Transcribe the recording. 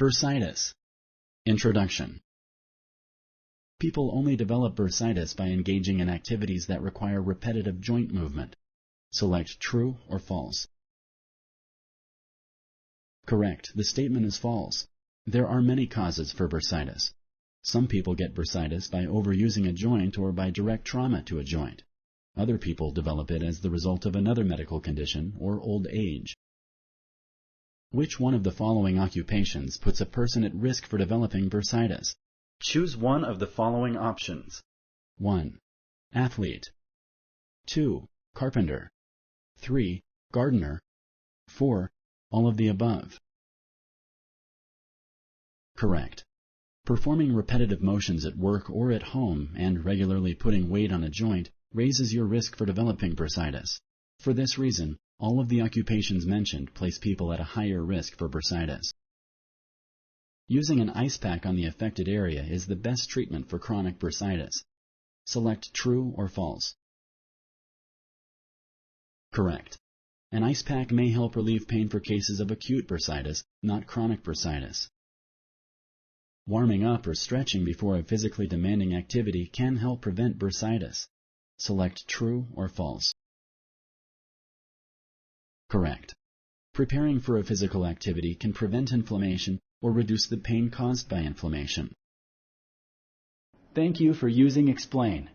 Bursitis. Introduction. People only develop bursitis by engaging in activities that require repetitive joint movement. Select true or false. Correct. The statement is false. There are many causes for bursitis. Some people get bursitis by overusing a joint or by direct trauma to a joint. Other people develop it as the result of another medical condition or old age. Which one of the following occupations puts a person at risk for developing bursitis? Choose one of the following options. 1. Athlete. 2. Carpenter. 3. Gardener. 4. All of the above. Correct. Performing repetitive motions at work or at home and regularly putting weight on a joint raises your risk for developing bursitis. For this reason, all of the occupations mentioned place people at a higher risk for bursitis. Using an ice pack on the affected area is the best treatment for chronic bursitis. Select true or false. Correct. An ice pack may help relieve pain for cases of acute bursitis, not chronic bursitis. Warming up or stretching before a physically demanding activity can help prevent bursitis. Select true or false. Correct. Preparing for a physical activity can prevent inflammation or reduce the pain caused by inflammation. Thank you for using Explain.